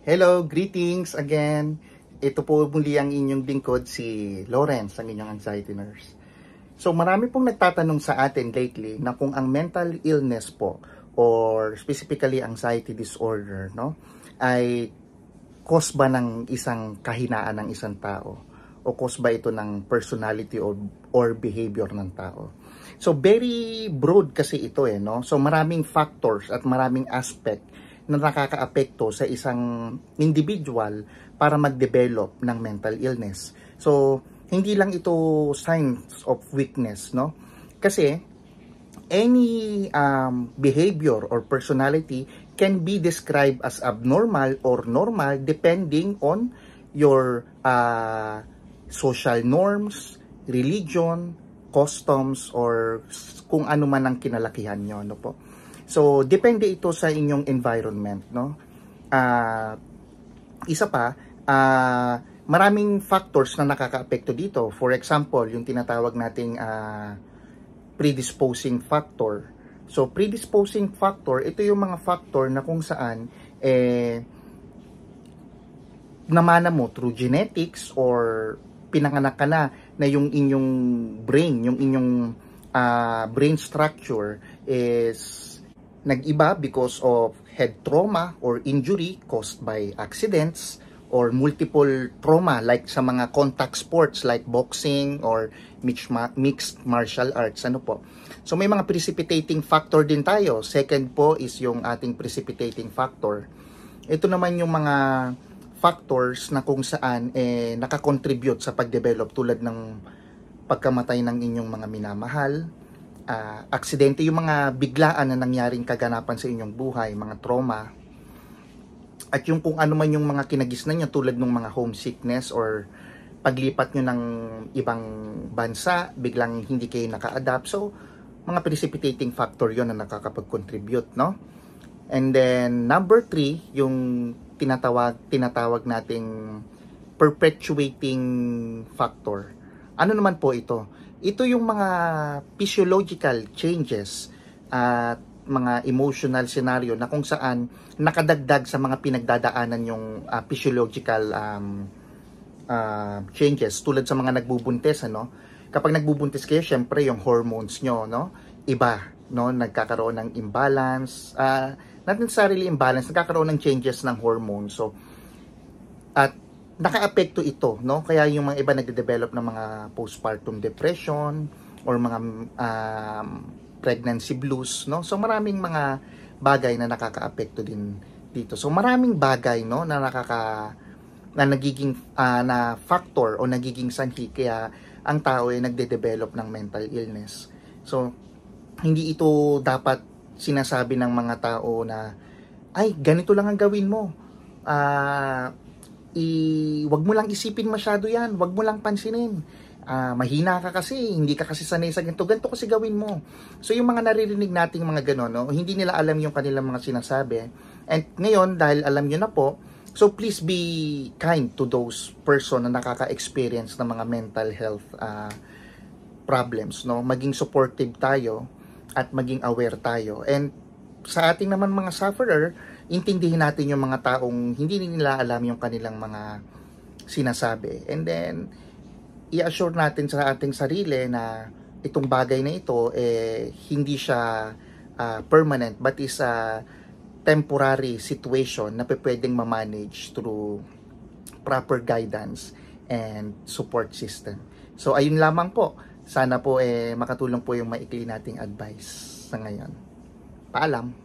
Hello, greetings again. Ito po muli ang inyong lingkod, si Lawrence, ang inyong anxiety nurse. So marami pong nagtatanong sa atin lately na kung ang mental illness po or specifically anxiety disorder, no, ay cause ba ng isang kahinaan ng isang tao o cause ba ito ng personality or behavior ng tao. So very broad kasi ito no. So maraming factors at maraming aspect na nakakaapekto sa isang individual para mag-develop ng mental illness. So, hindi lang ito signs of weakness, no? Kasi, any behavior or personality can be described as abnormal or normal depending on your social norms, religion, customs, or kung ano man ang kinalakihan nyo, no po. So, depende ito sa inyong environment, no? Isa pa, maraming factors na nakakaapekto dito. For example, yung tinatawag nating predisposing factor. So, predisposing factor, ito yung mga factor na kung saan namana mo through genetics or pinanganak ka na yung inyong brain, yung inyong brain structure is nag-iba because of head trauma or injury caused by accidents or multiple trauma like sa mga contact sports like boxing or mixed martial arts. Ano po? So may mga precipitating factor din tayo. Second po is yung ating precipitating factor. Ito naman yung mga factors na kung saan nakakontribute sa pag-develop tulad ng pagkamatay ng inyong mga minamahal, aksidente, yung mga biglaan na nangyaring kaganapan sa inyong buhay, mga trauma, at yung kung ano man yung mga kinagisnan nyo tulad ng mga homesickness or paglipat nyo ng ibang bansa, biglang hindi kayo naka-adapt. So, mga precipitating factor yon na nakakapag-contribute, no? And then, number 3, yung tinatawag nating perpetuating factor. Ano naman po ito? Ito yung mga physiological changes at mga emotional scenario na kung saan nakadagdag sa mga pinagdadaanan yung physiological changes tulad sa mga nagbubuntis, ano. Kapag nagbubuntis kayo, syempre yung hormones nyo, no, iba, no, nagkakaroon ng imbalance, not necessarily imbalance, nagkakaroon ng changes ng hormones. So, at nakaapekto ito, no? Kaya yung mga iba nagde-develop ng mga postpartum depression or mga pregnancy blues, no? So maraming mga bagay na nakakaapekto din dito. So maraming bagay, no, na nagiging na factor o nagiging sanhi kaya ang tao ay nagde-develop ng mental illness. So hindi ito dapat sinasabi ng mga tao na ay ganito lang ang gawin mo. Wag mo lang isipin masyado yan, wag mo lang pansinin. Mahina ka kasi, hindi ka kasi sanay sa ganito kasi gawin mo. So yung mga naririnig nating mga gano'n, no, hindi nila alam yung kanilang mga sinasabi. And ngayon, dahil alam nyo na po, so please be kind to those person na nakaka-experience ng mga mental health problems, no. Maging supportive tayo at maging aware tayo. And sa ating naman mga sufferer, intindihin natin yung mga taong hindi nila alam yung kanilang mga sinasabi. And then, i-assure natin sa ating sarili na itong bagay na ito, hindi siya permanent, but is a temporary situation na pwedeng ma-manage through proper guidance and support system. So, ayun lamang po. Sana po makatulong po yung maikli nating advice sa ngayon. Paalam!